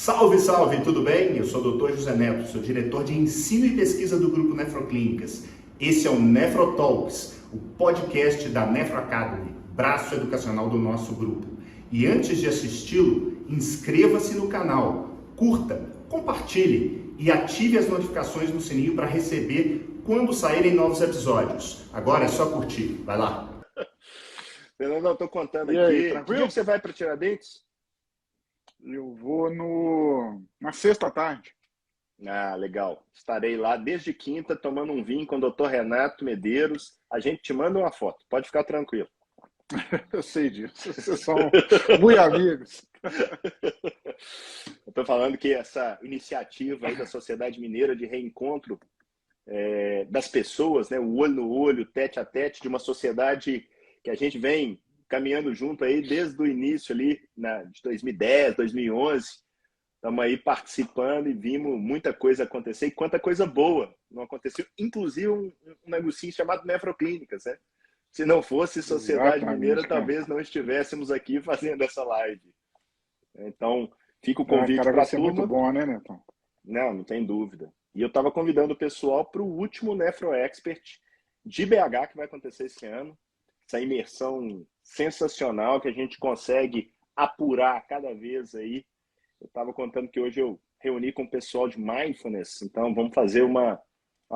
Salve, salve, tudo bem? Eu sou o Dr. José Neto, sou diretor de ensino e pesquisa do Grupo Nefroclínicas. Esse é o Nefrotalks, o podcast da Nefro Academy, braço educacional do nosso grupo. E antes de assisti-lo, inscreva-se no canal, curta, compartilhe e ative as notificações no sininho para receber quando saírem novos episódios. Agora é só curtir, vai lá! Fernandão, estou contando E aqui. aí, Que tranquilo? dia que você vai para Tiradentes? Eu vou na sexta-tarde. Ah, legal. Estarei lá desde quinta tomando um vinho com o Dr. Renato Medeiros. A gente te manda uma foto, pode ficar tranquilo. Eu sei disso. Vocês são muito amigos. Eu estou falando que essa iniciativa aí da Sociedade Mineira de reencontro das pessoas, né, o olho no olho, tete a tete, de uma sociedade que a gente vem caminhando junto aí desde o início ali, de 2010, 2011. Estamos aí participando e vimos muita coisa acontecer e quanta coisa boa não aconteceu. Inclusive um negocinho chamado Nefroclínicas, né? Se não fosse Sociedade Mineira, Exatamente, cara. talvez não estivéssemos aqui fazendo essa live. Então, fica o Ah, convite cara, para vai a ser muito turma. bom, né, Netão? Não tem dúvida. E eu estava convidando o pessoal para o último Nefro Expert de BH, que vai acontecer esse ano. Essa imersão sensacional que a gente consegue apurar cada vez aí. Eu estava contando que hoje eu reuni com o pessoal de Mindfulness, então vamos fazer uma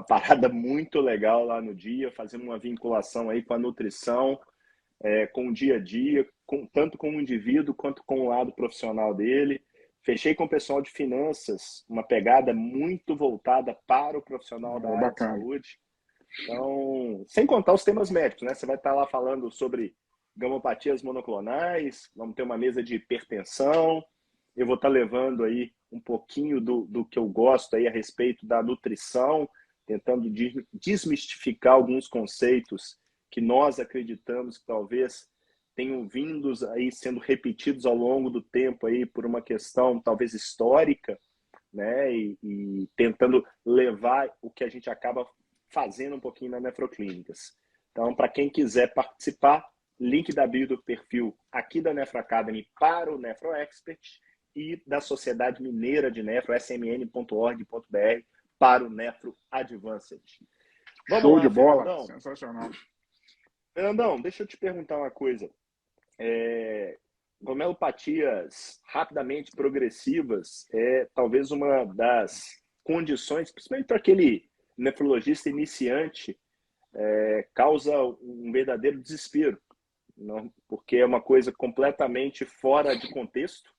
parada muito legal lá no dia, fazendo uma vinculação aí com a nutrição, com o dia a dia, tanto com o indivíduo quanto com o lado profissional dele. Fechei com o pessoal de finanças, uma pegada muito voltada para o profissional da área de Bacana. saúde. Então, sem contar os temas médicos, né? Você vai estar lá falando sobre gamopatias monoclonais, vamos ter uma mesa de hipertensão, eu vou estar levando aí um pouquinho do que eu gosto aí a respeito da nutrição, tentando desmistificar alguns conceitos que nós acreditamos que talvez tenham vindos aí sendo repetidos ao longo do tempo aí por uma questão talvez histórica, né? E tentando levar o que a gente acaba fazendo um pouquinho na Nefroclínicas. Então, para quem quiser participar, link da bio do perfil aqui da Nefro Academy para o Nefro Expert e da Sociedade Mineira de Nefro, smn.org.br, para o Nefro Advanced. Vamos Show lá, de bola. Fernandão. Sensacional. Fernandão, deixa eu te perguntar uma coisa. Gomelopatias rapidamente progressivas é talvez uma das condições, principalmente para aquele nefrologista iniciante, causa um verdadeiro desespero, não? Porque é uma coisa completamente fora de contexto.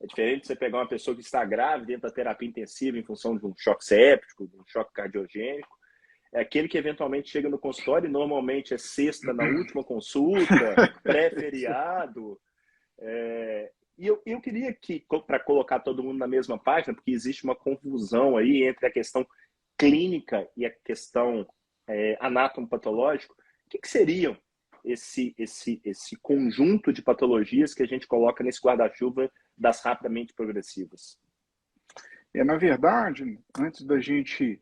É diferente de você pegar uma pessoa que está grávida dentro da terapia intensiva em função de um choque séptico, de um choque cardiogênico. É aquele que eventualmente chega no consultório e normalmente é sexta na última consulta, pré-feriado. E eu queria que, para colocar todo mundo na mesma página, porque existe uma confusão aí entre a questão clínica e a questão anatomopatológica, o que seriam esse conjunto de patologias que a gente coloca nesse guarda-chuva das rapidamente progressivas? Na verdade, antes da gente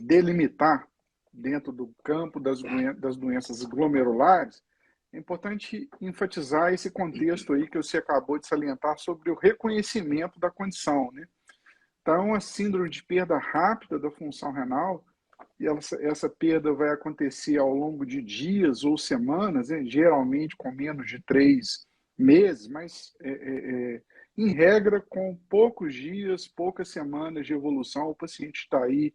delimitar dentro do campo das doenças glomerulares, é importante enfatizar esse contexto aí que você acabou de salientar sobre o reconhecimento da condição, né? Então, a síndrome de perda rápida da função renal, e essa perda vai acontecer ao longo de dias ou semanas, né? Geralmente com menos de 3 meses, mas em regra com poucos dias, poucas semanas de evolução, o paciente está aí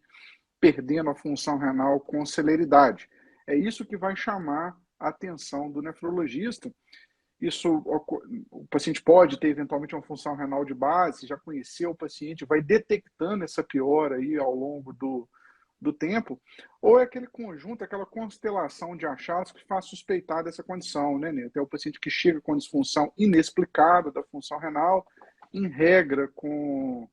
perdendo a função renal com celeridade. É isso que vai chamar a atenção do nefrologista. O paciente pode ter eventualmente uma função renal de base, já conheceu o paciente, vai detectando essa piora aí ao longo do tempo, ou é aquele conjunto, aquela constelação de achados que faz suspeitar dessa condição, né? Tem o paciente que chega com disfunção inexplicável da função renal, em regra com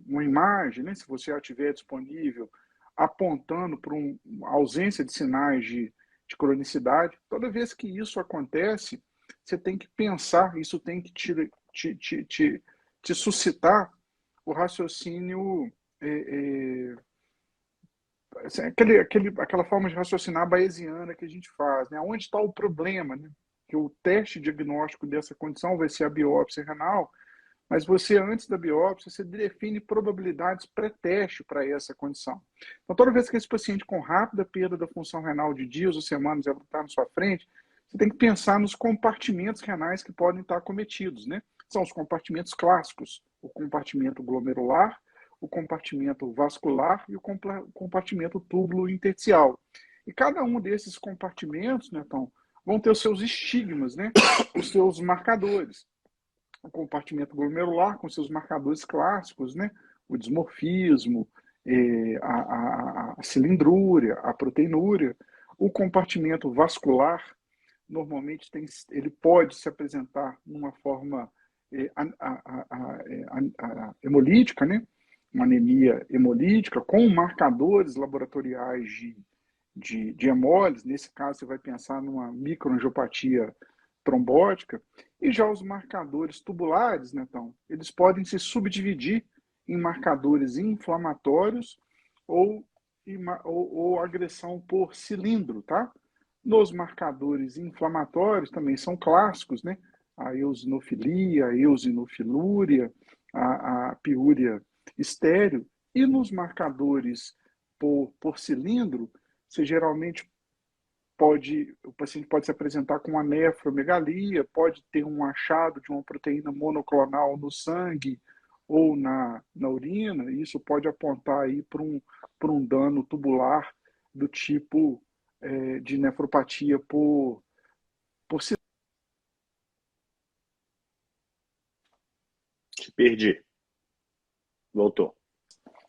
uma imagem, né, se você já tiver disponível, apontando para uma ausência de sinais de cronicidade. Toda vez que isso acontece, você tem que pensar, isso tem que te suscitar o raciocínio, aquela forma de raciocinar bayesiana que a gente faz, né? Onde está o problema, né? que o teste diagnóstico dessa condição vai ser a biópsia renal, mas você, antes da biópsia, você define probabilidades pré-teste para essa condição. Então, toda vez que esse paciente com rápida perda da função renal de dias ou semanas ela está na sua frente, você tem que pensar nos compartimentos renais que podem estar acometidos, né? São os compartimentos clássicos, o compartimento glomerular, o compartimento vascular e o compartimento túbulo intersticial. E cada um desses compartimentos, né, então, vão ter os seus estigmas, né? Os seus marcadores. O compartimento glomerular com seus marcadores clássicos, né? O dismorfismo, a cilindrúria, a proteinúria. O compartimento vascular, normalmente ele pode se apresentar numa forma hemolítica, né? Uma anemia hemolítica, com marcadores laboratoriais de hemólise. Nesse caso, você vai pensar numa microangiopatia trombótica. E já os marcadores tubulares, né, então, eles podem se subdividir em marcadores inflamatórios ou agressão por cilindro, tá? Nos marcadores inflamatórios também são clássicos, né? A eosinofilia, a eosinofilúria, a piúria estéreo. E nos marcadores por cilindro, você geralmente o paciente pode se apresentar com uma nefromegalia, pode ter um achado de uma proteína monoclonal no sangue ou na urina, e isso pode apontar aí para um dano tubular do tipo de nefropatia por Te perdi. Voltou.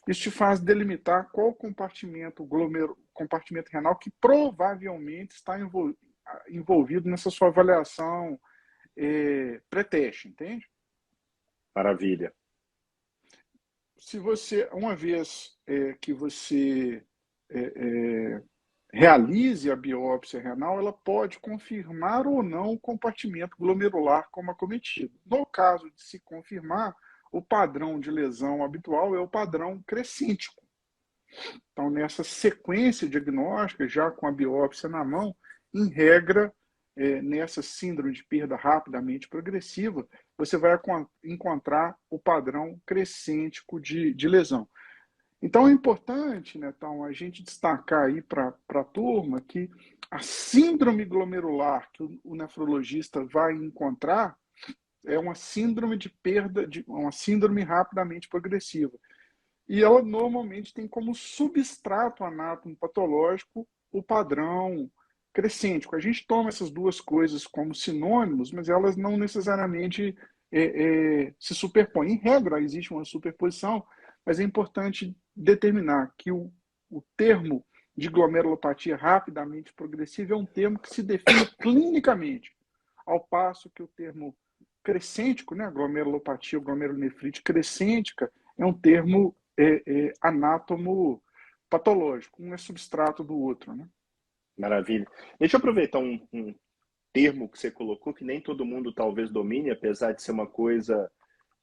Isso te faz delimitar qual compartimento renal que provavelmente está envolvido nessa sua avaliação pré-teste, entende? Maravilha. Se você, uma vez que você realize a biópsia renal, ela pode confirmar ou não o compartimento glomerular como acometido. No caso de se confirmar, o padrão de lesão habitual é o padrão crescêntico. Então, nessa sequência diagnóstica, já com a biópsia na mão, em regra, nessa síndrome de perda rapidamente progressiva, você vai encontrar o padrão crescêntico de lesão. Então, é importante, né, então, a gente destacar aí para a turma que a síndrome glomerular que o nefrologista vai encontrar é uma síndrome de perda, uma síndrome rapidamente progressiva. E ela normalmente tem como substrato anatomopatológico o padrão crescêntico. A gente toma essas duas coisas como sinônimos, mas elas não necessariamente se superpõem. Em regra, existe uma superposição, mas é importante determinar que o termo de glomerulopatia rapidamente progressiva é um termo que se define clinicamente, ao passo que o termo crescêntico, né, glomerulopatia ou glomerulonefrite crescêntica, é um termo anátomo-patológico, um é substrato do outro, né? Maravilha. Deixa eu aproveitar um termo que você colocou, que nem todo mundo talvez domine, apesar de ser uma coisa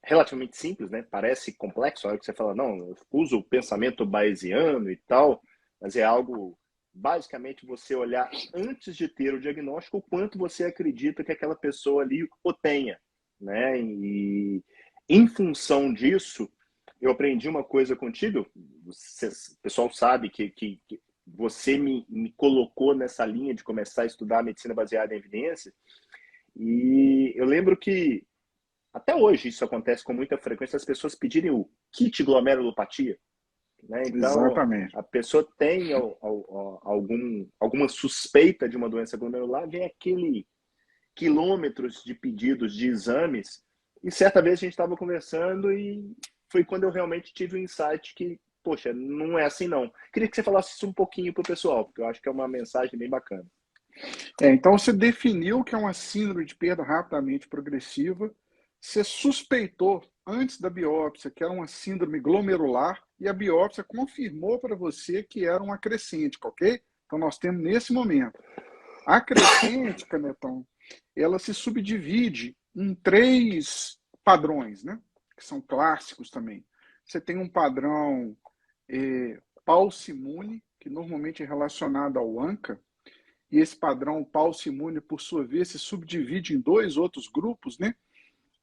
relativamente simples, né? Parece complexo, a hora que você fala, não, eu uso o pensamento bayesiano e tal, mas é algo, basicamente, você olhar antes de ter o diagnóstico, o quanto você acredita que aquela pessoa ali o tenha, né? E em função disso, eu aprendi uma coisa contigo, o pessoal sabe que você me colocou nessa linha de começar a estudar medicina baseada em evidência, e eu lembro que até hoje isso acontece com muita frequência, as pessoas pedirem o kit glomerulopatia, né? Então, Exatamente. a pessoa tem alguma suspeita de uma doença glomerular, vem aquele quilômetros de pedidos de exames, e certa vez a gente estava conversando e foi quando eu realmente tive o insight que, poxa, não é assim não. Queria que você falasse isso um pouquinho para o pessoal, porque eu acho que é uma mensagem bem bacana. Então, você definiu que é uma síndrome de perda rapidamente progressiva, você suspeitou antes da biópsia que era uma síndrome glomerular e a biópsia confirmou para você que era uma crescêntica, ok? Então, nós temos nesse momento. A crescêntica, Netão, ela se subdivide em 3 padrões, né? Que são clássicos também. Você tem um padrão paucimune, que normalmente é relacionado ao ANCA, e esse padrão Pauci-Imune, por sua vez, se subdivide em dois outros grupos, né?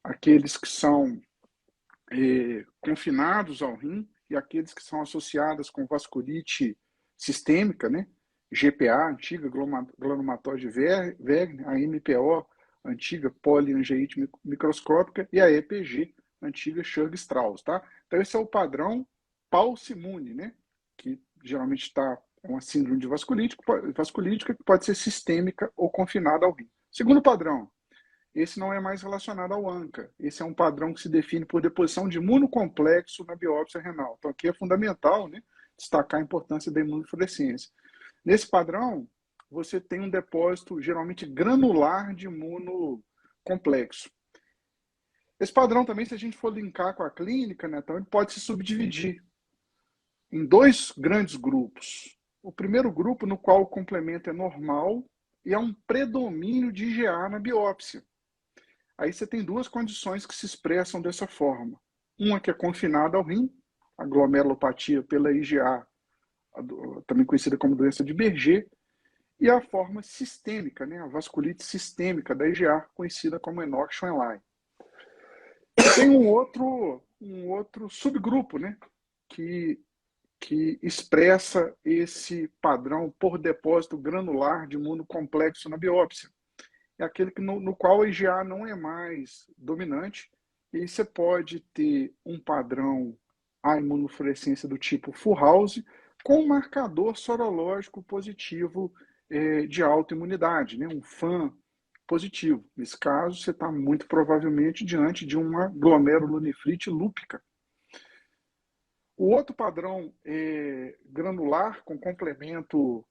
Aqueles que são confinados ao rim e aqueles que são associados com vasculite sistêmica, né? GPA, antiga granulomatose Wegener, a MPO, antiga poliangeite microscópica, e a EPG, antiga Churg-Strauss, tá? Então esse é o padrão Pauci-Imune, né? Que geralmente é uma síndrome de vasculítica que pode ser sistêmica ou confinada ao rim. Segundo padrão, esse não é mais relacionado ao ANCA. Esse é um padrão que se define por deposição de imunocomplexo na biópsia renal. Então aqui é fundamental, né, destacar a importância da imunofluorescência. Nesse padrão, você tem um depósito geralmente granular de imunocomplexo. Esse padrão também, se a gente for linkar com a clínica, né, então ele pode se subdividir em dois grandes grupos. O primeiro grupo, no qual o complemento é normal e há um predomínio de IgA na biópsia. Aí você tem duas condições que se expressam dessa forma. Uma que é confinada ao rim, a glomerulopatia pela IgA, também conhecida como doença de Berger, e a forma sistêmica, né, a vasculite sistêmica da IgA, conhecida como Enoch-Schwenlein. Tem um outro subgrupo, né, que expressa esse padrão por depósito granular de imunocomplexo na biópsia. É aquele no qual a IgA não é mais dominante, e aí você pode ter um padrão a imunofluorescência do tipo Fullhouse com um marcador sorológico positivo de autoimunidade, né? Um FAN positivo. Nesse caso, você está muito provavelmente diante de uma glomerulonefrite lúpica. O outro padrão granular com complemento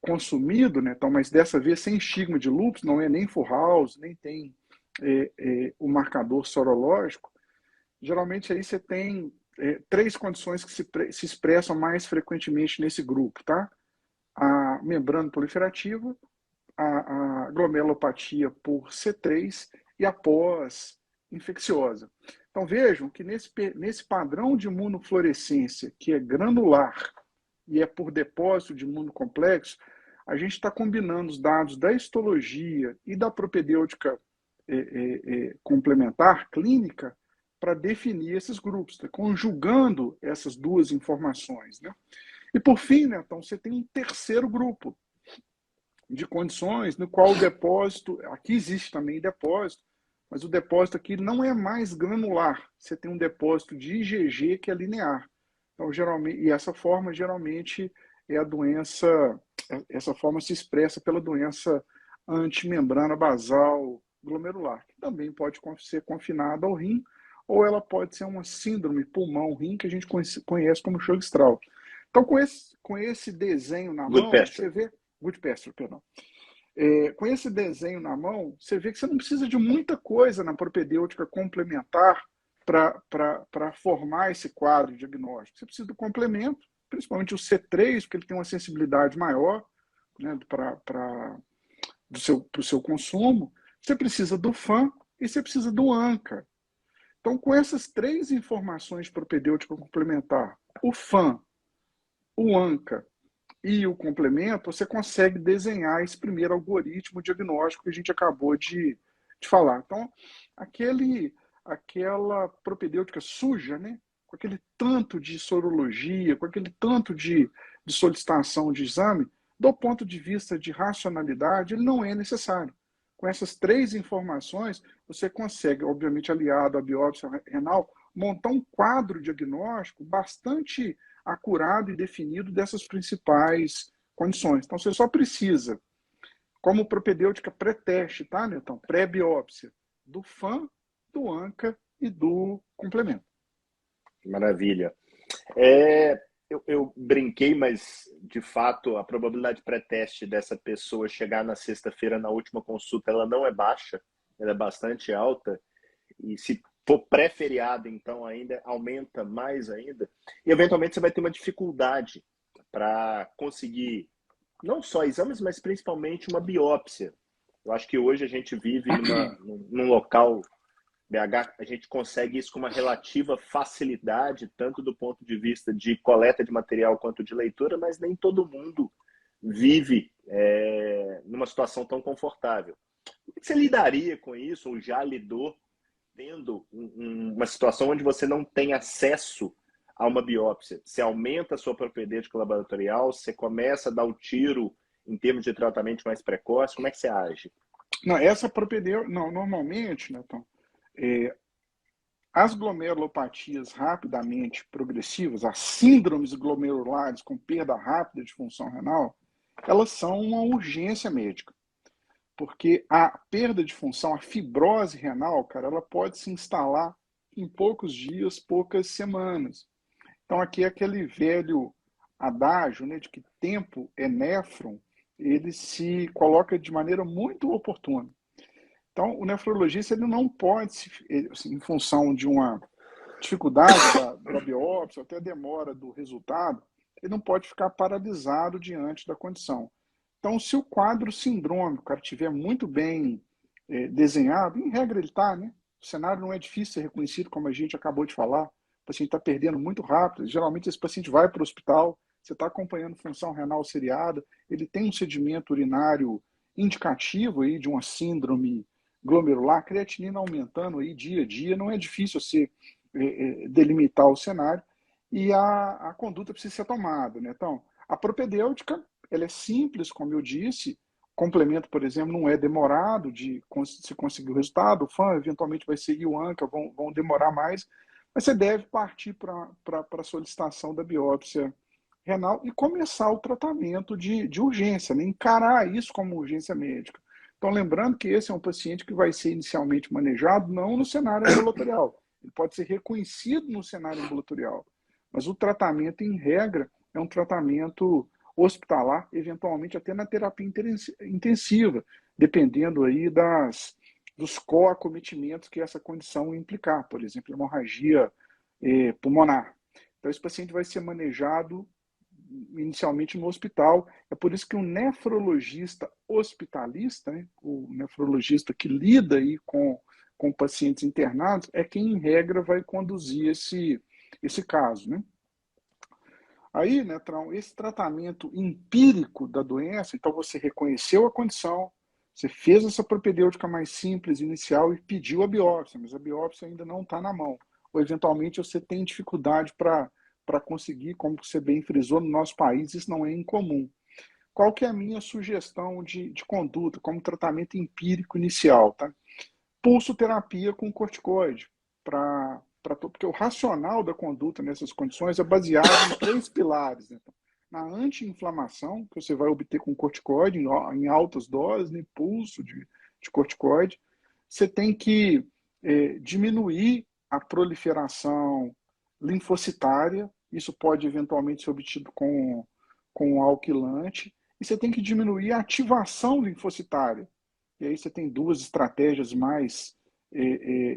consumido, né? Então, mas dessa vez sem estigma de lúpus, não é nem Fullhouse, nem tem o marcador sorológico. Geralmente aí você tem três condições que se expressam mais frequentemente nesse grupo, tá? A membrana proliferativa, a glomerulopatia por C3 e a pós-infecciosa. Então vejam que nesse padrão de imunofluorescência, que é granular e é por depósito de imunocomplexo, a gente está combinando os dados da histologia e da propedêutica complementar clínica para definir esses grupos, tá? Conjugando essas duas informações, né? E por fim, né, então, você tem um terceiro grupo de condições no qual o depósito, aqui existe também depósito, mas o depósito aqui não é mais granular, você tem um depósito de IgG que é linear. Então, geralmente, e essa forma geralmente é a doença, essa forma se expressa pela doença antimembrana basal glomerular, que também pode ser confinada ao rim, ou ela pode ser uma síndrome pulmão-rim, que a gente conhece como Churg-Strauss. Então, com esse desenho na mão, você vê... Goodpasture, perdão. Com esse desenho na mão, você vê que você não precisa de muita coisa na propedêutica complementar para formar esse quadro diagnóstico. Você precisa do complemento, principalmente o C3, porque ele tem uma sensibilidade maior, né, para o seu consumo. Você precisa do FAN e você precisa do ANCA. Então, com essas três informações propedêutica complementar, o FAN, o ANCA e o complemento, você consegue desenhar esse primeiro algoritmo diagnóstico que a gente acabou de falar. Então, aquela propedêutica suja, né, com aquele tanto de sorologia, com aquele tanto de solicitação de exame, do ponto de vista de racionalidade, ele não é necessário. Com essas três informações, você consegue, obviamente aliado à biópsia renal, montar um quadro diagnóstico bastante acurado e definido dessas principais condições. Então, você só precisa, como propedêutica pré-teste, tá, Netão? Pré-biópsia, do FAN, do ANCA e do complemento. Maravilha. Eu brinquei, mas, de fato, a probabilidade pré-teste dessa pessoa chegar na sexta-feira, na última consulta, ela não é baixa, ela é bastante alta. E se for pré-feriado, então, ainda aumenta mais ainda. E, eventualmente, você vai ter uma dificuldade para conseguir não só exames, mas principalmente uma biópsia. Eu acho que hoje a gente vive num local... BH, a gente consegue isso com uma relativa facilidade, tanto do ponto de vista de coleta de material quanto de leitura, mas nem todo mundo vive numa situação tão confortável. Como você lidaria com isso, ou já lidou, tendo uma situação onde você não tem acesso a uma biópsia? Você aumenta a sua propedêutica laboratorial, você começa a dar o tiro em termos de tratamento mais precoce, como é que você age? Não, essa propedêutica, não, normalmente, né, então, as glomerulopatias rapidamente progressivas, as síndromes glomerulares com perda rápida de função renal, elas são uma urgência médica. Porque a perda de função, a fibrose renal, cara, ela pode se instalar em poucos dias, poucas semanas. Então, aqui é aquele velho adágio, né, de que tempo é néfron, ele se coloca de maneira muito oportuna. Então, o nefrologista ele não pode, em função de uma dificuldade da biópsia, até demora do resultado, ele não pode ficar paralisado diante da condição. Então, se o quadro sindrômico, cara, estiver muito bem desenhado, em regra ele está, né? O cenário não é difícil ser reconhecido, como a gente acabou de falar. O paciente está perdendo muito rápido. Geralmente, esse paciente vai para o hospital, você está acompanhando função renal seriada, ele tem um sedimento urinário indicativo aí de uma síndrome glomerular, creatinina aumentando aí dia a dia, não é difícil você delimitar o cenário e a conduta precisa ser tomada, né? Então, a propedêutica, ela é simples, como eu disse, complemento, por exemplo, não é demorado de se conseguir o resultado, o FAM eventualmente vai seguir o ANCA, vão demorar mais, mas você deve partir para a solicitação da biópsia renal e começar o tratamento de urgência, né? Encarar isso como urgência médica. Então, lembrando que esse é um paciente que vai ser inicialmente manejado não no cenário ambulatorial. Ele pode ser reconhecido no cenário ambulatorial, mas o tratamento, em regra, é um tratamento hospitalar, eventualmente até na terapia intensiva, dependendo aí dos coacometimentos que essa condição implicar, por exemplo, hemorragia pulmonar. Então, esse paciente vai ser manejado inicialmente no hospital. É por isso que o nefrologista hospitalista, né, o nefrologista que lida aí com pacientes internados, é quem, em regra, vai conduzir esse caso, né? Aí, Netrão, esse tratamento empírico da doença, então você reconheceu a condição, você fez essa propedêutica mais simples inicial e pediu a biópsia, mas a biópsia ainda não está na mão. Ou, eventualmente, você tem dificuldade para conseguir, como você bem frisou, no nosso país isso não é incomum. Qual que é a minha sugestão de conduta como tratamento empírico inicial? Tá? Pulsoterapia com corticoide, porque o racional da conduta nessas condições é baseado em 3 pilares. Né? Na anti-inflamação, que você vai obter com corticoide em altas doses, né? Pulso de corticoide. Você tem que diminuir a proliferação linfocitária, isso pode eventualmente ser obtido com um alquilante, e você tem que diminuir a ativação linfocitária. E aí você tem 2 estratégias mais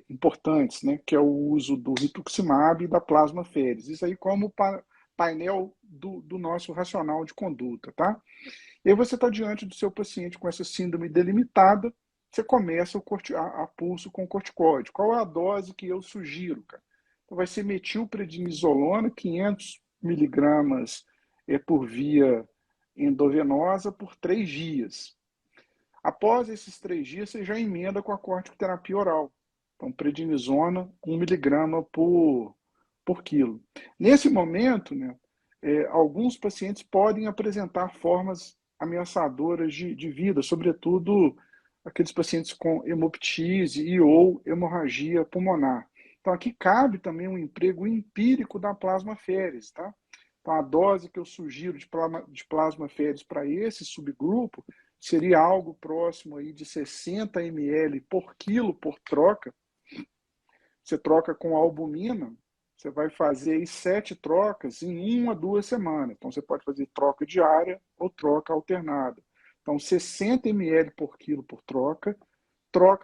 importantes, né, que é o uso do rituximab e da plasmaféresis. Isso aí como painel do nosso racional de conduta, tá? E aí você está diante do seu paciente com essa síndrome delimitada, você começa a pulso com corticoide. Qual é a dose que eu sugiro, cara? Então vai ser metilprednisolona, 500 miligramas por via endovenosa por 3 dias. Após esses 3 dias, você já emenda com a corticoterapia oral. Então, prednisona, 1 miligrama por quilo. Nesse momento, né, alguns pacientes podem apresentar formas ameaçadoras de vida, sobretudo aqueles pacientes com hemoptise e ou hemorragia pulmonar. Então, aqui cabe também um emprego empírico da plasmaféresis, tá? Então, a dose que eu sugiro de plasmaféresis para esse subgrupo seria algo próximo aí de 60 ml por quilo por troca. Você troca com albumina, você vai fazer aí 7 trocas em 1 a 2 semanas. Então, você pode fazer troca diária ou troca alternada. Então, 60 ml por quilo por troca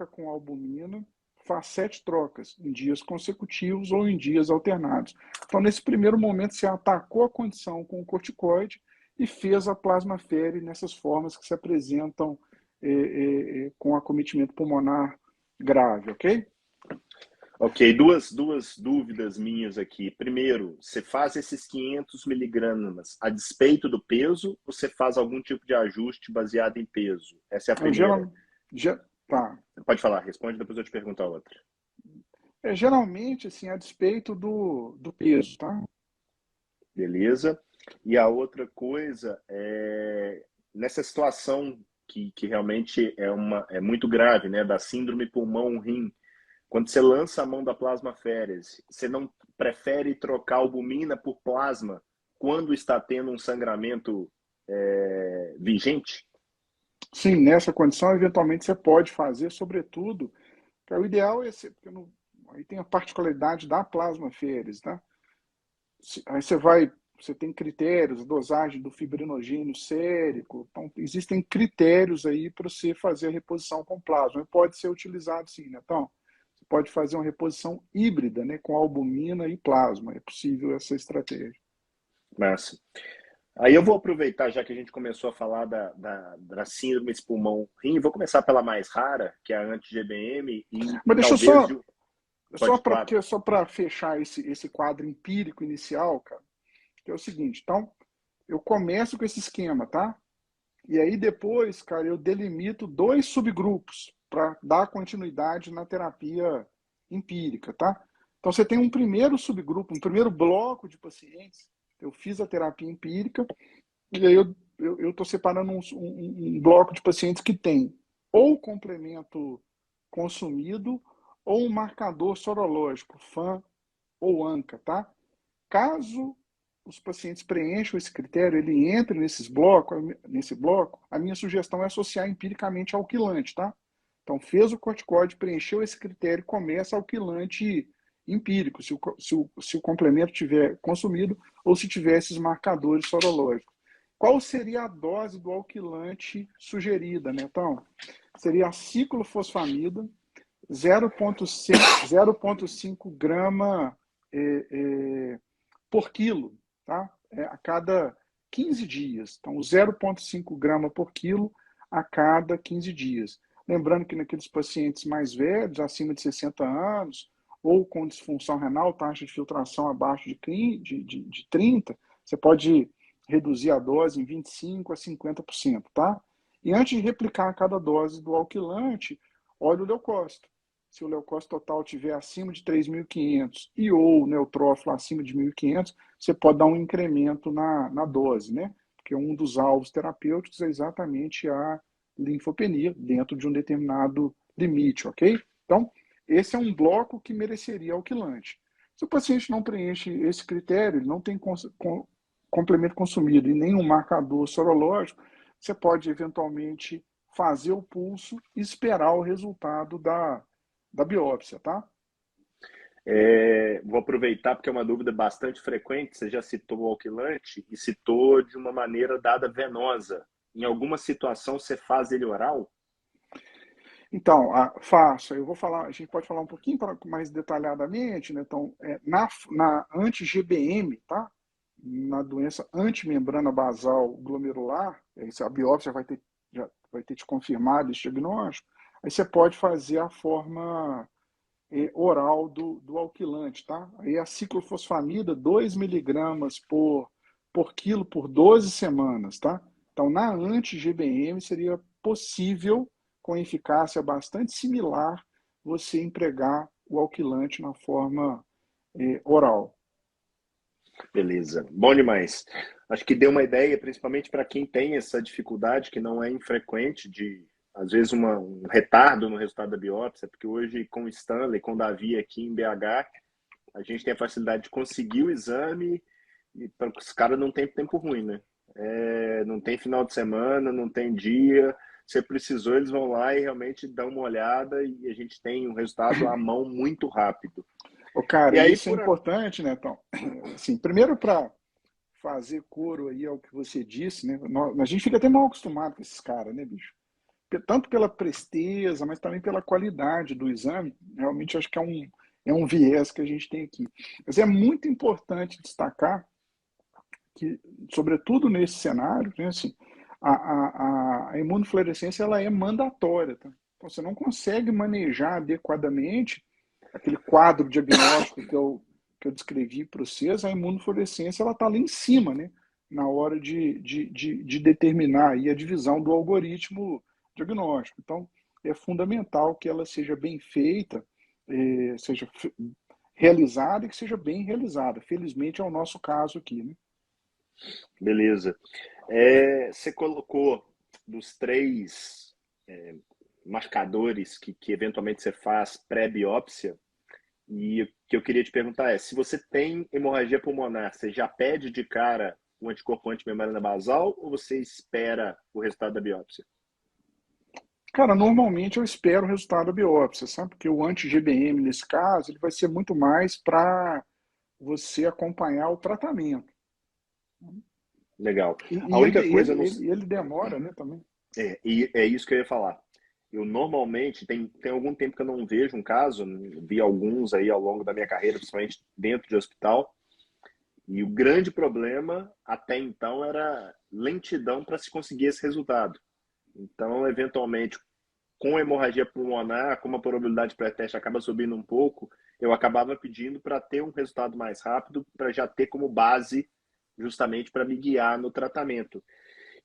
com albumina, faz 7 trocas em dias consecutivos ou em dias alternados. Então, nesse primeiro momento, você atacou a condição com o corticoide e fez a plasmafere nessas formas que se apresentam com acometimento pulmonar grave, ok? Ok, duas dúvidas minhas aqui. Primeiro, você faz esses 500 miligramas a despeito do peso ou você faz algum tipo de ajuste baseado em peso? Essa é a Eu primeira. tá. Pode falar, responde, depois eu te pergunto a outra. Geralmente, assim, a despeito do peso, tá? Beleza? E a outra coisa é nessa situação que realmente é muito grave, né? Da síndrome pulmão-rim. Quando você lança a mão da plasmaférese, você não prefere trocar albumina por plasma quando está tendo um sangramento vigente? Sim, nessa condição, eventualmente você pode fazer, sobretudo, que o ideal é ser, porque aí tem a particularidade da plasmaférese, tá? Aí você tem critérios, dosagem do fibrinogênio sérico, então existem critérios aí para você fazer a reposição com plasma. E pode ser utilizado sim, né? Então, você pode fazer uma reposição híbrida, né, com albumina e plasma. É possível essa estratégia. Massa. Aí eu vou aproveitar, já que a gente começou a falar da síndrome de pulmão-rim, vou começar pela mais rara, que é a anti-GBM, Mas e deixa eu talvez... só Pode, para claro. só para fechar esse quadro empírico inicial, cara, que é o seguinte, então, eu começo com esse esquema, tá? E aí depois, cara, eu delimito dois subgrupos para dar continuidade na terapia empírica, tá? Então você tem um primeiro subgrupo, um primeiro bloco de pacientes. Eu fiz a terapia empírica e aí eu estou separando um bloco de pacientes que tem ou complemento consumido ou um marcador sorológico, FAN ou ANCA, tá? Caso os pacientes preencham esse critério, ele entra nesse bloco, a minha sugestão é associar empiricamente ao alquilante, tá? Então, fez o corticoide, preencheu esse critério, começa alquilante empírico, se o complemento tiver consumido ou se tiver esses marcadores sorológicos. Qual seria a dose do alquilante sugerida, né? Então, seria a ciclofosfamida, 0,5 grama por quilo, tá? A cada 15 dias. Então, 0,5 grama por quilo a cada 15 dias. Lembrando que naqueles pacientes mais velhos, acima de 60 anos, ou com disfunção renal, taxa de filtração abaixo de 30, você pode reduzir a dose em 25% a 50%, tá? E antes de replicar cada dose do alquilante, olha o leucócito. Se o leucócito total estiver acima de 3.500 e ou neutrófilo acima de 1.500, você pode dar um incremento na dose, né? Porque um dos alvos terapêuticos é exatamente a linfopenia, dentro de um determinado limite, ok? Então, esse é um bloco que mereceria alquilante. Se o paciente não preenche esse critério, ele não tem complemento consumido e nenhum marcador sorológico, você pode eventualmente fazer o pulso e esperar o resultado da biópsia, tá? Vou aproveitar porque é uma dúvida bastante frequente. Você já citou o alquilante e citou de uma maneira dada venosa. Em alguma situação você faz ele oral? Então, faço. Eu vou falar, a gente pode falar um pouquinho mais detalhadamente, né? Então, na anti-GBM, tá? Na doença antimembrana basal glomerular, a biópsia já vai ter te confirmado esse diagnóstico, aí você pode fazer a forma oral do alquilante, tá? Aí a ciclofosfamida, 2 miligramas por quilo por 12 semanas, tá? Então, na anti-GBM seria possível, com eficácia bastante similar, você empregar o alquilante na forma oral. Beleza, bom demais. Acho que deu uma ideia, principalmente para quem tem essa dificuldade, que não é infrequente, de às vezes um retardo no resultado da biópsia, porque hoje com o Stanley, com o Davi aqui em BH, a gente tem a facilidade de conseguir o exame e os caras não tem tempo ruim, né? Não tem final de semana, não tem dia. Se precisou, eles vão lá e realmente dão uma olhada e a gente tem um resultado à mão muito rápido. Cara, E aí, isso é importante, né, Tom? Assim, primeiro para fazer coro aí ao que você disse, né? A gente fica até mal acostumado com esses caras, né, bicho? Tanto pela presteza, mas também pela qualidade do exame. Realmente acho que é um viés que a gente tem aqui. Mas é muito importante destacar que, sobretudo nesse cenário, né, assim, a imunofluorescência ela é mandatória. Tá? Então, você não consegue manejar adequadamente aquele quadro diagnóstico que eu descrevi para vocês, a imunofluorescência está lá em cima, né? Na hora de determinar aí a divisão do algoritmo diagnóstico. Então, é fundamental que ela seja bem feita, seja realizada e que seja bem realizada. Felizmente é o nosso caso aqui, né? Beleza. Você colocou dos 3 marcadores que eventualmente você faz pré-biópsia, e o que eu queria te perguntar é, se você tem hemorragia pulmonar, você já pede de cara o anticorpo antimembrana basal ou você espera o resultado da biópsia? Cara, normalmente eu espero o resultado da biópsia, sabe? Porque o anti-GBM, nesse caso, ele vai ser muito mais para você acompanhar o tratamento. Legal. E A única coisa, não, ele demora, né, também. e é isso que eu ia falar. Eu normalmente, tem algum tempo que eu não vejo um caso, vi alguns aí ao longo da minha carreira, principalmente dentro de hospital, e o grande problema até então era lentidão para se conseguir esse resultado. Então, eventualmente, com hemorragia pulmonar, como a probabilidade pré-teste acaba subindo um pouco, eu acabava pedindo para ter um resultado mais rápido, para já ter como base justamente para me guiar no tratamento,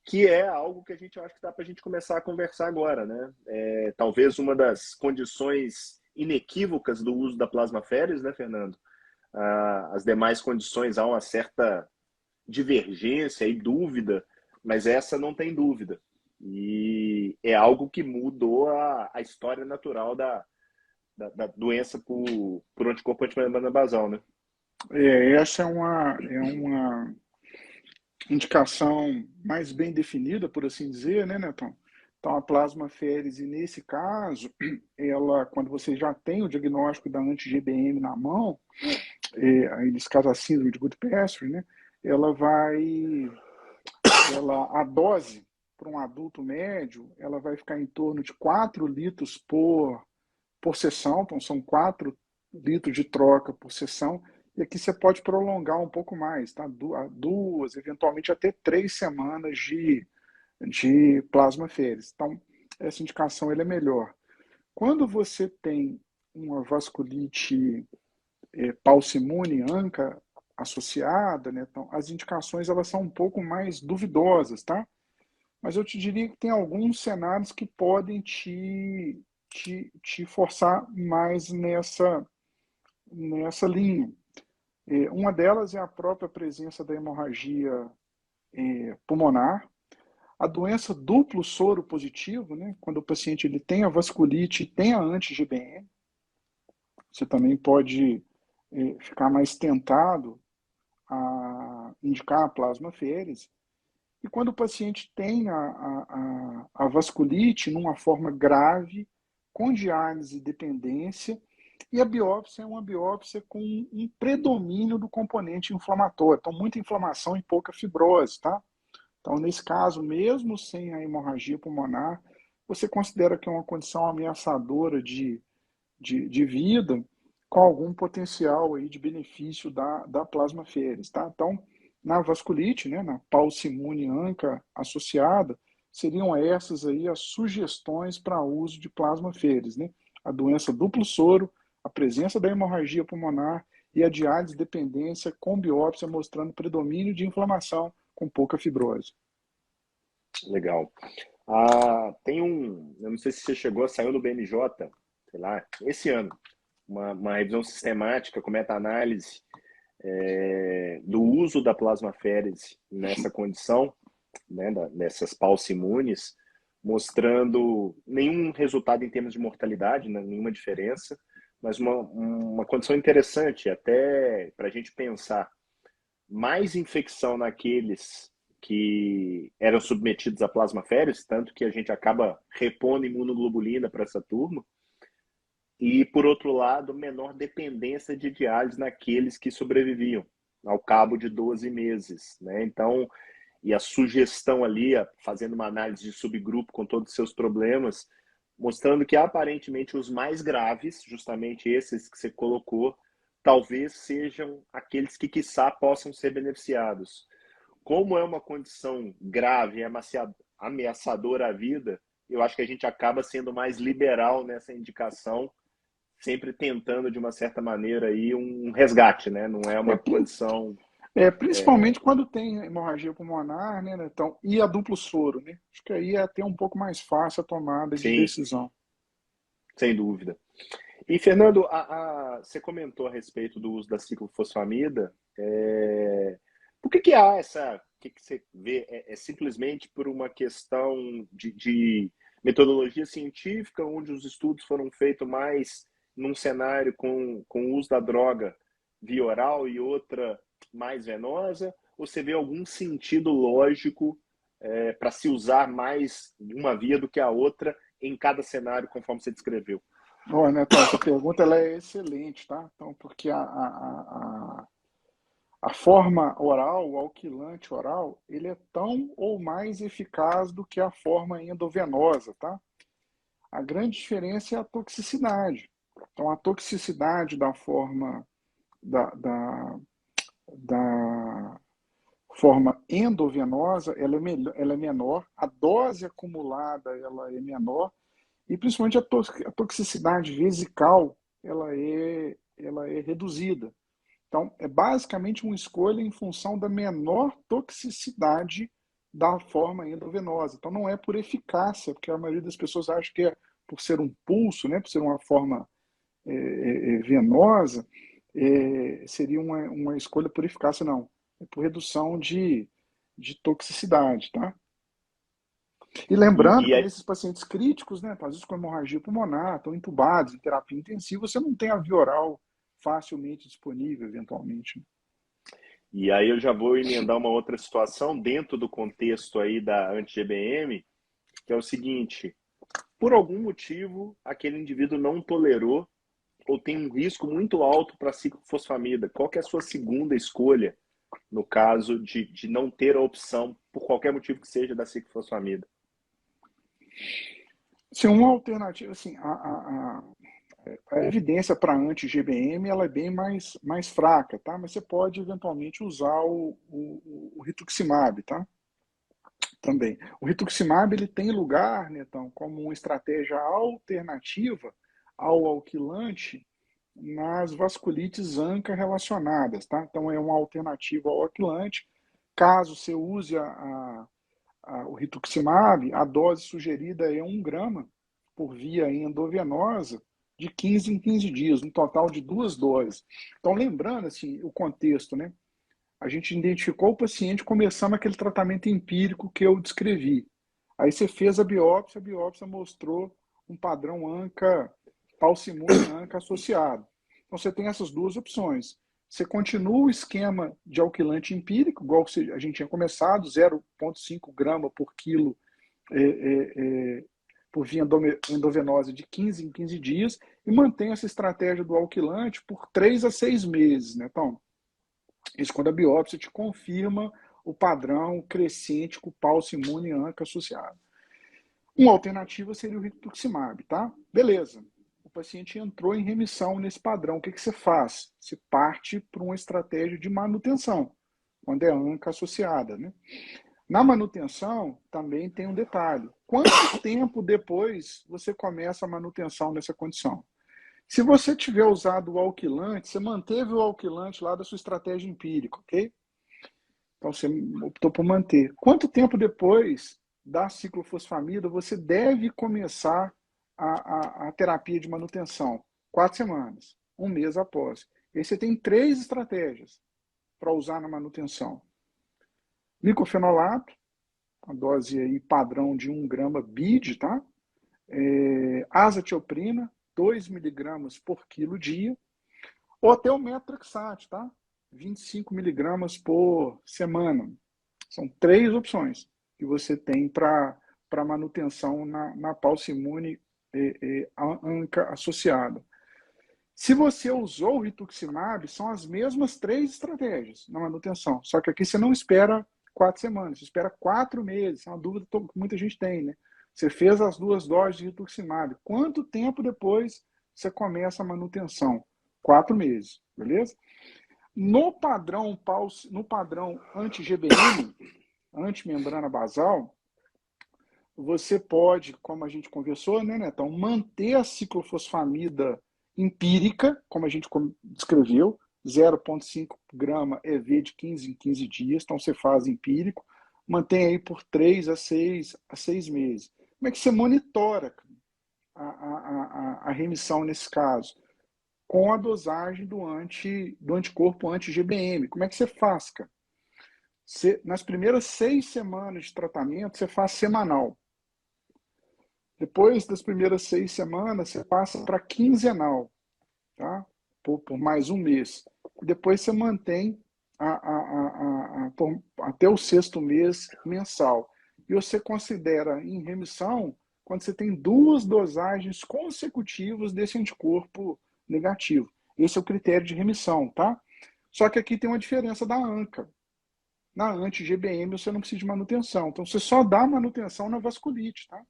que é algo que a gente acha que dá para a gente começar a conversar agora, né? Talvez uma das condições inequívocas do uso da plasmaféresis, né, Fernando? As demais condições há uma certa divergência e dúvida, mas essa não tem dúvida. E é algo que mudou a história natural da doença por anticorpo antimembrana basal, né? Essa é uma indicação mais bem definida, por assim dizer, né, Netão? Então, a plasmaférese, nesse caso, ela, quando você já tem o diagnóstico da anti-GBM na mão, aí nesse caso a síndrome de Goodpasture, né, a dose para um adulto médio, ela vai ficar em torno de 4 litros por sessão, então são 4 litros de troca por sessão, e aqui você pode prolongar um pouco mais, tá? 2, eventualmente até 3 semanas de plasmaférese. Então, essa indicação ele é melhor. Quando você tem uma vasculite paucimune, ANCA associada, né? Então, as indicações elas são um pouco mais duvidosas, tá? Mas eu te diria que tem alguns cenários que podem te forçar mais nessa linha. Uma delas é a própria presença da hemorragia pulmonar, a doença duplo soro positivo, né? Quando o paciente ele tem a vasculite e tem a anti-GBM, você também pode ficar mais tentado a indicar a plasmaférese. E quando o paciente tem a vasculite numa forma grave, com diálise e dependência, e a biópsia é uma biópsia com um predomínio do componente inflamatório. Então, muita inflamação e pouca fibrose, tá? Então, nesse caso, mesmo sem a hemorragia pulmonar, você considera que é uma condição ameaçadora de vida, com algum potencial aí de benefício da plasmaférese, tá? Então, na vasculite, né, na paucimune ANCA associada, seriam essas aí as sugestões para uso de plasmaférese, né? A doença duplo soro, a presença da hemorragia pulmonar e a diálise dependência com biópsia mostrando predomínio de inflamação com pouca fibrose. Legal. Tem eu não sei se você chegou, saiu no BMJ, sei lá, esse ano, uma revisão sistemática com meta-análise do uso da plasmaférese nessa condição, né, dessas paucimunes, mostrando nenhum resultado em termos de mortalidade, né, nenhuma diferença, mas uma condição interessante até para a gente pensar. Mais infecção naqueles que eram submetidos à plasmaférese, tanto que a gente acaba repondo imunoglobulina para essa turma, e, por outro lado, menor dependência de diálise naqueles que sobreviviam ao cabo de 12 meses. Né? Então, e a sugestão ali, fazendo uma análise de subgrupo com todos os seus problemas, mostrando que aparentemente os mais graves, justamente esses que você colocou, talvez sejam aqueles que, quiçá, possam ser beneficiados. Como é uma condição grave e ameaçadora à vida, eu acho que a gente acaba sendo mais liberal nessa indicação, sempre tentando, de uma certa maneira, aí, um resgate, né? Não é uma condição... Principalmente quando tem hemorragia pulmonar, né, Netão? E a duplo soro, né? Acho que aí é até um pouco mais fácil a tomada de Sim, decisão. sem dúvida. E, Fernando, você comentou a respeito do uso da ciclofosfamida. Por que há essa... O que você vê? É simplesmente por uma questão de metodologia científica, onde os estudos foram feitos mais num cenário com o uso da droga via oral e outra mais venosa? Ou você vê algum sentido lógico para se usar mais uma via do que a outra em cada cenário, conforme você descreveu? Olha, Netão, essa pergunta ela é excelente, tá? Então, porque a forma oral, o alquilante oral, ele é tão ou mais eficaz do que a forma endovenosa, tá? A grande diferença é a toxicidade. Então, a toxicidade da forma da forma endovenosa, ela é menor, a dose acumulada ela é menor e principalmente a toxicidade vesical ela é reduzida. Então, é basicamente uma escolha em função da menor toxicidade da forma endovenosa. Então, não é por eficácia, porque a maioria das pessoas acha que é por ser um pulso, né, por ser uma forma venosa, seria uma escolha por eficácia, não. É por redução de toxicidade, tá? E lembrando que nesses pacientes críticos, né, às vezes com hemorragia pulmonar, estão entubados em terapia intensiva, você não tem a via oral facilmente disponível, eventualmente. E aí eu já vou emendar uma outra situação dentro do contexto aí da anti-GBM, que é o seguinte: por algum motivo, aquele indivíduo não tolerou ou tem um risco muito alto para a ciclofosfamida. Qual que é a sua segunda escolha no caso de não ter a opção, por qualquer motivo que seja, da ciclofosfamida? Sim, uma alternativa, assim, a evidência para anti-GBM ela é bem mais fraca, tá? Mas você pode eventualmente usar o rituximab, tá? Também. O rituximab ele tem lugar, né, então, como uma estratégia alternativa ao alquilante nas vasculites ANCA relacionadas, tá? Então é uma alternativa ao alquilante. Caso você use o rituximab, a dose sugerida é 1 grama por via endovenosa de 15 em 15 dias, um total de 2 doses. Então, lembrando assim, o contexto, né? A gente identificou o paciente, começamos aquele tratamento empírico que eu descrevi. Aí você fez a biópsia mostrou um padrão ANCA, falsimune ANCA associado. Então você tem essas duas opções. Você continua o esquema de alquilante empírico, igual a gente tinha começado, 0,5 grama por quilo por via endovenosa de 15 em 15 dias e mantém essa estratégia do alquilante por 3 a 6 meses, né, Tom? Isso quando a biópsia te confirma o padrão crescente com o pulso imune ANCA associado. Uma alternativa seria o rituximab, tá? Beleza. O paciente entrou em remissão nesse padrão. O que você faz? Você parte para uma estratégia de manutenção, quando é ANCA associada, né? Na manutenção, também tem um detalhe. Quanto tempo depois você começa a manutenção nessa condição? Se você tiver usado o alquilante, você manteve o alquilante lá da sua estratégia empírica, ok? Então você optou por manter. Quanto tempo depois da ciclofosfamida você deve começar a terapia de manutenção? 4 semanas, 1 mês após. E aí você tem 3 estratégias para usar na manutenção. Micofenolato, a dose aí padrão de 1 grama BID, tá? Azatioprina, 2 miligramas por quilo dia, ou até o metotrexate, tá? 25 miligramas por semana. São 3 opções que você tem para manutenção na pulse imune ANCA associada. Se você usou o rituximab, são as mesmas 3 estratégias na manutenção, só que aqui você não espera 4 semanas, você espera 4 meses. É uma dúvida que muita gente tem, né? Você fez as 2 doses de rituximab. Quanto tempo depois você começa a manutenção? 4 meses, beleza? No padrão anti-GBM, antimembrana basal, você pode, como a gente conversou, né, Netão, manter a ciclofosfamida empírica, como a gente descreveu, 0,5 grama EV de 15 em 15 dias, então você faz empírico, mantém aí por 3 a 6 meses. Como é que você monitora a remissão nesse caso? Com a dosagem do anticorpo anti-GBM. Como é que você faz, cara? Nas primeiras 6 semanas de tratamento, você faz semanal. Depois das primeiras 6 semanas, você passa para quinzenal, tá? Por mais um mês. Depois você mantém até o 6º mês mensal. E você considera em remissão quando você tem 2 dosagens consecutivas desse anticorpo negativo. Esse é o critério de remissão, tá? Só que aqui tem uma diferença da ANCA. Na anti-GBM você não precisa de manutenção. Então você só dá manutenção na vasculite, tá?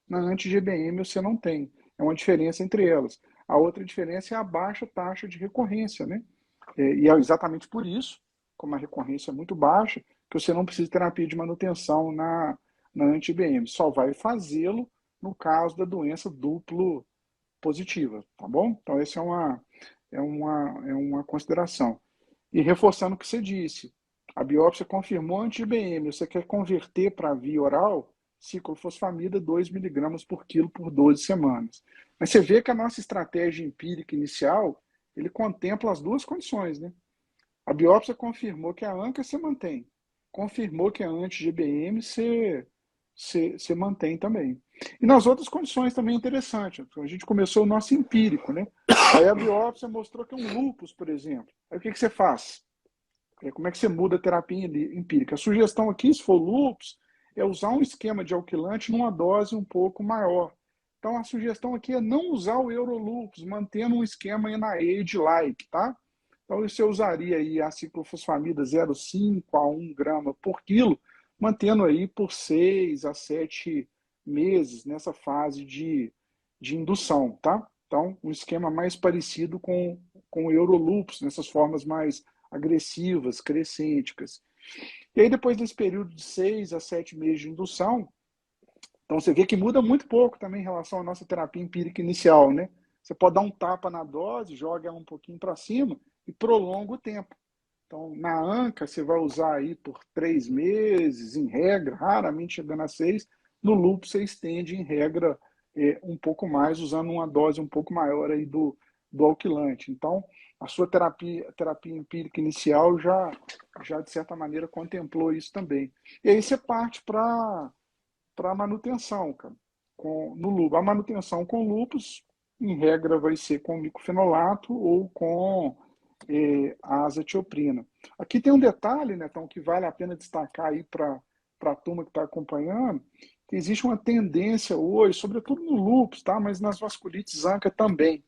Na anti-GBM você não tem. É uma diferença entre elas. A outra diferença é a baixa taxa de recorrência, né? E é exatamente por isso, como a recorrência é muito baixa, que você não precisa de terapia de manutenção na anti-GBM. Só vai fazê-lo no caso da doença duplo positiva, tá bom? Então essa é uma consideração. E reforçando o que você disse, a biópsia confirmou anti-IBM, você quer converter para via oral, ciclofosfamida 2 miligramas por quilo por 12 semanas. Mas você vê que a nossa estratégia empírica inicial, ele contempla as duas condições, né? A biópsia confirmou que a ANCA se mantém, confirmou que a anti-GBM se mantém também. E nas outras condições também é interessante. A gente começou o nosso empírico, né? Aí a biópsia mostrou que é um lúpus, por exemplo. Aí o que você faz? Como é que você muda a terapia empírica? A sugestão aqui, se for lúpus, é usar um esquema de alquilante numa dose um pouco maior. Então a sugestão aqui é não usar o Eurolupus, mantendo um esquema NIH-like, tá? Então você usaria aí a ciclofosfamida 0,5 a 1 grama por quilo, mantendo aí por 6 a 7 meses nessa fase de indução, tá? Então, um esquema mais parecido com o Eurolupus, nessas formas mais agressivas, crescênticas. E aí, depois desse período de 6 a 7 meses de indução, então você vê que muda muito pouco também em relação à nossa terapia empírica inicial, né? Você pode dar um tapa na dose, joga ela um pouquinho para cima e prolonga o tempo. Então, na ANCA, você vai usar aí por 3 meses, em regra, raramente chegando a 6. No lúpus, você estende, em regra, um pouco mais, usando uma dose um pouco maior aí do alquilante. Então, a sua terapia empírica inicial já, de certa maneira, contemplou isso também. E aí você parte para a manutenção, cara, no lúpus. A manutenção com lúpus, em regra, vai ser com micofenolato ou com a azatioprina. Aqui tem um detalhe, né, então, que vale a pena destacar aí para a turma que está acompanhando, que existe uma tendência hoje, sobretudo no lúpus, tá, mas nas vasculites ANCA também,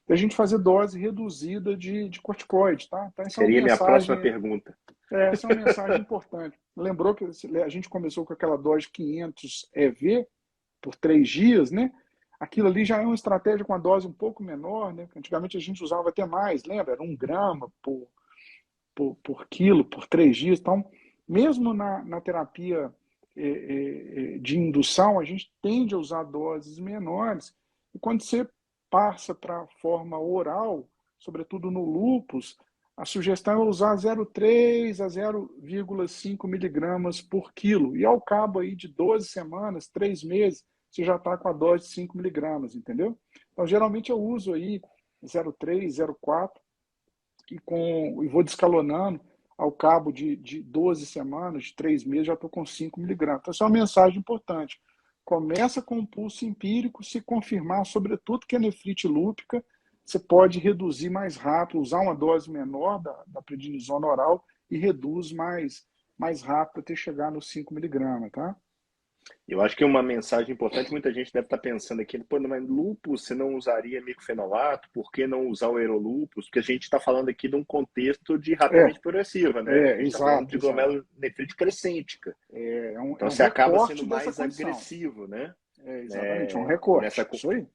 a gente fazer dose reduzida de corticoide, tá? Então, essa é uma Seria minha próxima mensagem, pergunta. essa é uma mensagem importante. Lembrou que a gente começou com aquela dose de 500 EV por 3 dias, né? Aquilo ali já é uma estratégia com a dose um pouco menor, né? Antigamente a gente usava até mais, lembra? Era 1 grama por quilo, por 3 dias. Então, mesmo na terapia de indução, a gente tende a usar doses menores. E quando você passa para a forma oral, sobretudo no lúpus, a sugestão é usar 0,3 a 0,5 miligramas por quilo. E ao cabo aí de 12 semanas, 3 meses, você já está com a dose de 5 miligramas, entendeu? Então, geralmente eu uso aí 0,3, 0,4 e vou descalonando ao cabo de 12 semanas, de 3 meses, já estou com 5 miligramas. Então, essa é uma mensagem importante. Começa com um pulso empírico, se confirmar, sobretudo, que é nefrite lúpica, você pode reduzir mais rápido, usar uma dose menor da prednisona oral e reduz mais rápido até chegar nos 5 miligramas, tá? Eu acho que uma mensagem importante, muita gente deve estar pensando aqui, pô, mas lúpus, você não usaria micofenolato, por que não usar o aerolúpus? Porque a gente está falando aqui de um contexto de rapidamente progressiva, né? A gente está falando de glomerulonefrite crescêntica. Então você acaba sendo mais agressivo, né? Exatamente, é um recorte. Isso aí.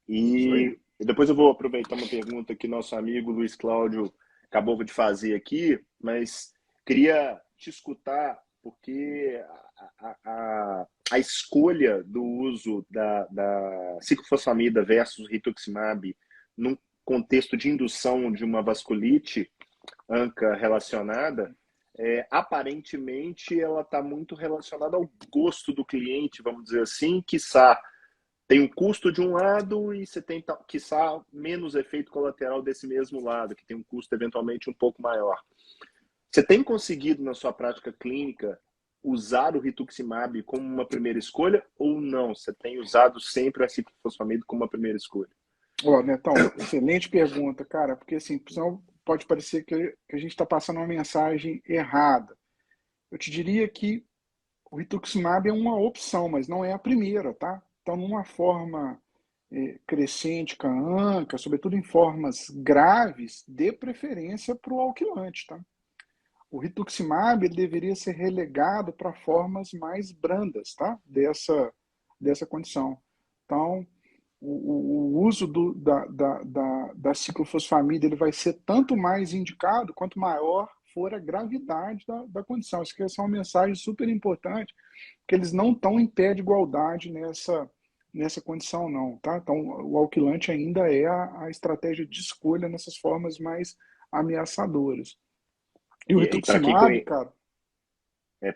E depois eu vou aproveitar uma pergunta que nosso amigo Luiz Cláudio acabou de fazer aqui, mas queria te escutar, porque a escolha do uso da ciclofosfamida versus rituximab num contexto de indução de uma vasculite ANCA relacionada, aparentemente ela está muito relacionada ao gosto do cliente, vamos dizer assim, quiçá tem um custo de um lado e você tem, quiçá, menos efeito colateral desse mesmo lado, que tem um custo eventualmente um pouco maior. Você tem conseguido, na sua prática clínica, usar o rituximab como uma primeira escolha ou não? Você tem usado sempre a ciclofosfamida como uma primeira escolha? Ó, Netão, excelente pergunta, cara, porque assim, senão pode parecer que a gente está passando uma mensagem errada. Eu te diria que o rituximab é uma opção, mas não é a primeira, tá? Então, numa forma crescente, ANCA, sobretudo em formas graves, dê preferência para o alquilante, tá? O rituximab ele deveria ser relegado para formas mais brandas, tá? Dessa condição. Então, o uso da ciclofosfamida ele vai ser tanto mais indicado quanto maior for a gravidade da condição. Isso aqui é uma mensagem super importante, que eles não estão em pé de igualdade nessa condição, não. Tá? Então, o alquilante ainda é a estratégia de escolha nessas formas mais ameaçadoras. E o rituximab, cara...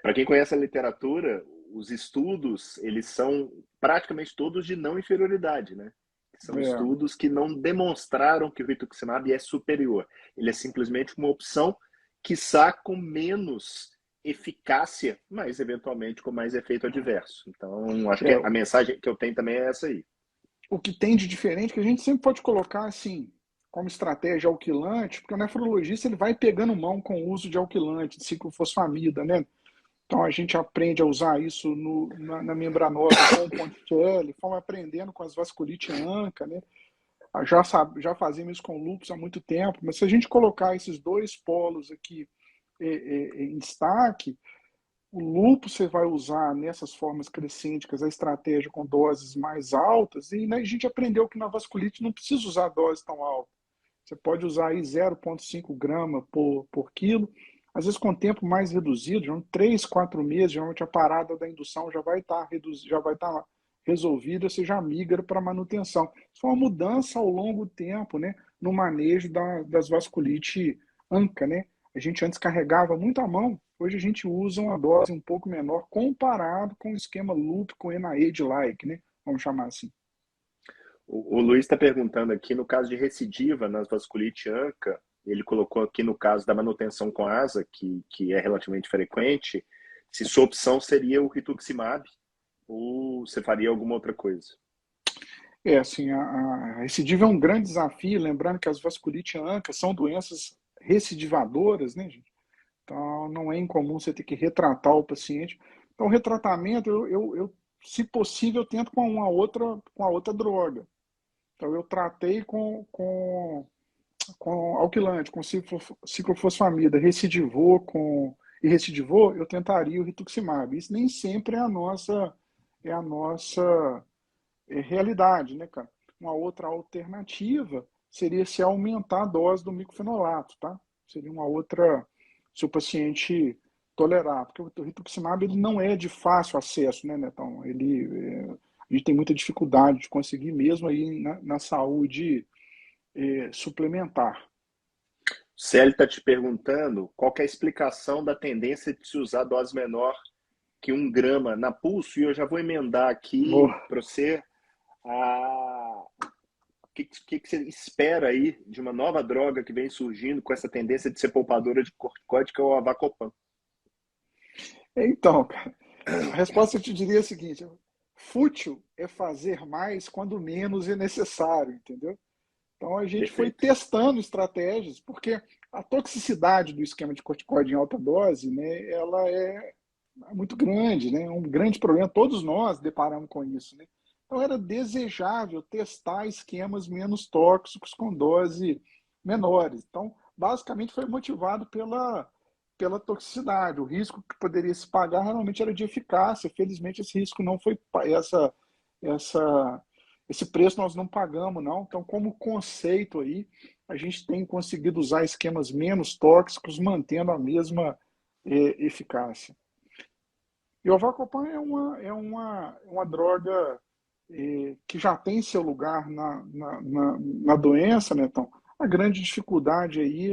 Para quem conhece a literatura, os estudos, eles são praticamente todos de não inferioridade, né? São estudos que não demonstraram que o rituximab é superior. Ele é simplesmente uma opção, quiçá com menos eficácia, mas eventualmente com mais efeito adverso. Então, acho que a mensagem que eu tenho também é essa aí. O que tem de diferente, que a gente sempre pode colocar assim, como estratégia alquilante, porque o nefrologista ele vai pegando mão com o uso de alquilante, de ciclofosfamida, né? Então a gente aprende a usar isso na membranosa com o Ponticelli, fomos aprendendo com as vasculite ANCA, né? Já fazemos isso com lúpus há muito tempo, mas se a gente colocar esses dois polos aqui em destaque, o lúpus você vai usar nessas formas crescênticas a estratégia com doses mais altas, e né, a gente aprendeu que na vasculite não precisa usar dose tão alta. Você pode usar aí 0,5 grama por quilo, às vezes com tempo mais reduzido, 3, 4 meses, geralmente a parada da indução já vai estar resolvida, você já migra para manutenção. Isso é uma mudança ao longo do tempo, né, no manejo das vasculite ANCA, né? A gente antes carregava muito à mão, hoje a gente usa uma dose um pouco menor comparado com o esquema loop com NIH-like, né? Vamos chamar assim. O Luiz está perguntando aqui, no caso de recidiva nas vasculite ANCA, ele colocou aqui no caso da manutenção com asa, que é relativamente frequente, se sua opção seria o rituximab ou você faria alguma outra coisa? Assim, a recidiva é um grande desafio, lembrando que as vasculite ANCA são doenças recidivadoras, né, gente? Então, não é incomum você ter que retratar o paciente. Então, o retratamento, eu se possível, tento com a outra droga. Então, eu tratei com alquilante, com ciclofosfamida, recidivou, eu tentaria o rituximab. Isso nem sempre é a nossa realidade, né, cara? Uma outra alternativa seria se aumentar a dose do micofenolato, tá? Seria uma outra, se o paciente tolerar, porque o rituximab ele não é de fácil acesso, né, Netão? A gente tem muita dificuldade de conseguir mesmo aí na saúde suplementar. O Célio está te perguntando qual que é a explicação da tendência de se usar dose menor que 1 grama na pulso, e eu já vou emendar aqui para você o que você espera aí de uma nova droga que vem surgindo com essa tendência de ser poupadora de corticóide, que é o Avacopan. Então, a resposta eu te diria a seguinte: fútil é fazer mais quando menos é necessário, entendeu? Então a gente foi testando estratégias, porque a toxicidade do esquema de corticoide em alta dose, né, ela é muito grande, né? É um grande problema, todos nós deparamos com isso, né? Então era desejável testar esquemas menos tóxicos com dose menores. Então, basicamente foi motivado pela toxicidade. O risco que poderia se pagar realmente era de eficácia. Felizmente esse risco não foi esse preço nós não pagamos, não. Então, como conceito aí, a gente tem conseguido usar esquemas menos tóxicos, mantendo a mesma eficácia. E o Avacopan é uma droga que já tem seu lugar na doença, né? Então, a grande dificuldade aí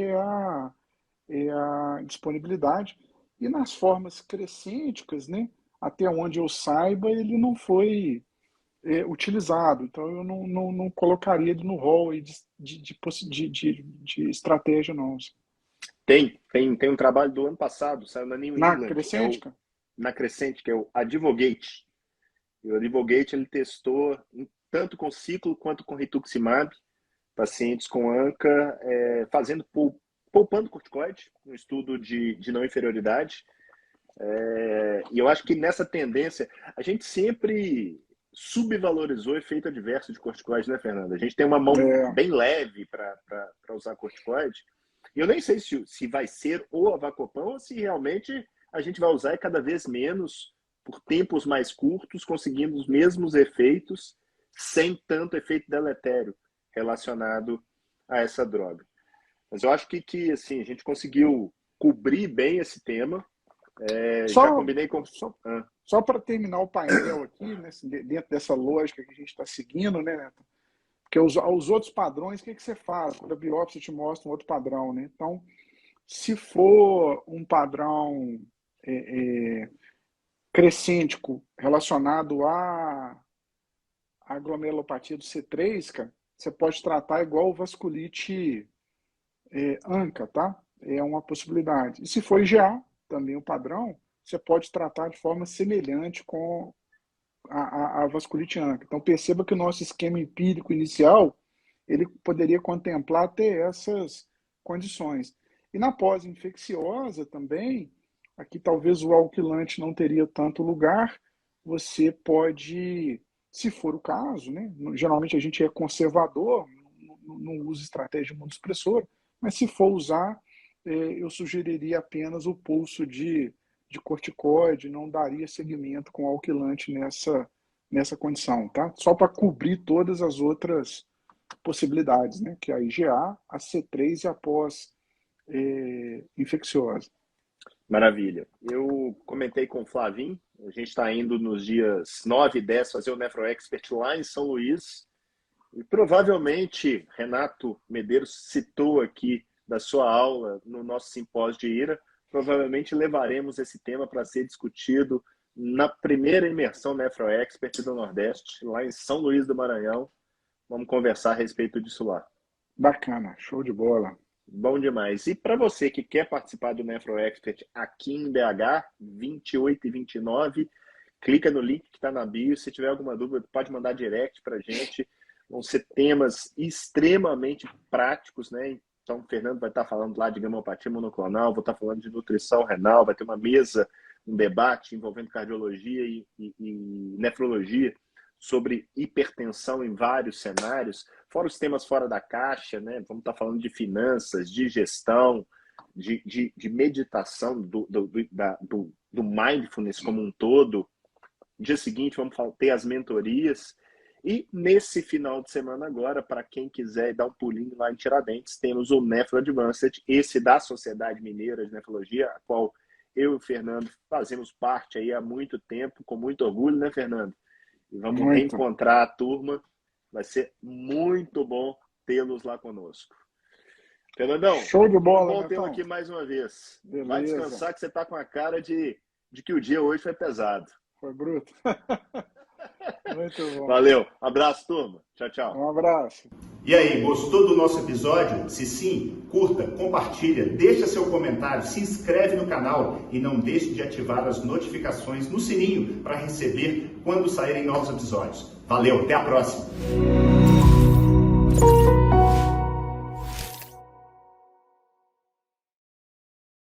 é a disponibilidade. E nas formas crescênticas, né? Até onde eu saiba, ele não foi utilizado. Então, eu não colocaria ele no rol aí de estratégia, não. Tem um trabalho do ano passado, saiu na New Na England, crescêntica? na Crescente, que é o Advocate. E o Advocate ele testou tanto com ciclo quanto com rituximab, pacientes com ANCA, poupando corticoide, um estudo de não inferioridade. E eu acho que nessa tendência, a gente sempre subvalorizou o efeito adverso de corticoide, né, Fernanda? A gente tem uma mão bem leve para usar corticoide. E eu nem sei se vai ser o avacopan ou se realmente a gente vai usar cada vez menos por tempos mais curtos, conseguindo os mesmos efeitos sem tanto efeito deletério relacionado a essa droga. Mas eu acho que assim, a gente conseguiu cobrir bem esse tema. Já combinei com... Só para terminar o painel aqui, né, dentro dessa lógica que a gente está seguindo, né, Neto? Porque os outros padrões, o que você faz? Quando a biópsia te mostra um outro padrão, né? Então, se for um padrão crescêntico relacionado à glomerulopatia do C3, cara, você pode tratar igual vasculite ANCA, tá? É uma possibilidade. E se for IgA, também o padrão, você pode tratar de forma semelhante com a vasculite ANCA. Então, perceba que o nosso esquema empírico inicial, ele poderia contemplar até essas condições. E na pós-infecciosa também, aqui talvez o alquilante não teria tanto lugar, você pode, se for o caso, né? Geralmente a gente é conservador, não usa estratégia imunossupressora, mas se for usar, eu sugeriria apenas o pulso de corticoide, não daria seguimento com alquilante nessa condição, tá? Só para cobrir todas as outras possibilidades, né? Que é a IgA, a C3 e a pós-infecciosa. Maravilha. Eu comentei com o Flavim, a gente está indo nos dias 9 e 10 fazer o NefroExpert lá em São Luís, e provavelmente Renato Medeiros citou aqui da sua aula no nosso simpósio de IRA, provavelmente levaremos esse tema para ser discutido na primeira imersão NefroExpert do Nordeste, lá em São Luís do Maranhão. Vamos conversar a respeito disso lá. Bacana, show de bola. Bom demais. E para você que quer participar do NefroExpert aqui em BH, 28 e 29, clica no link que está na bio. Se tiver alguma dúvida, pode mandar direct para a gente. Vão ser temas extremamente práticos, né? Então, o Fernando vai estar falando lá de gamopatia monoclonal, vou estar falando de nutrição renal, vai ter uma mesa, um debate envolvendo cardiologia e nefrologia sobre hipertensão em vários cenários, fora os temas fora da caixa, né? Vamos estar falando de finanças, de gestão, de meditação, do mindfulness como um todo. No dia seguinte, vamos ter as mentorias. E nesse final de semana agora, para quem quiser dar um pulinho lá em Tiradentes, temos o Nefro Advanced, esse da Sociedade Mineira de Nefrologia, a qual eu e o Fernando fazemos parte aí há muito tempo, com muito orgulho, né, Fernando? E vamos reencontrar a turma. Vai ser muito bom tê-los lá conosco. Fernandão, show de bola, bom tê-lo aqui mais uma vez. Beleza. Vai descansar que você está com a cara de que o dia hoje foi pesado. Foi bruto. Muito bom. Valeu. Abraço, turma. Tchau, tchau. Um abraço. E aí, gostou do nosso episódio? Se sim, curta, compartilha, deixa seu comentário, se inscreve no canal e não deixe de ativar as notificações no sininho para receber quando saírem novos episódios. Valeu, até a próxima!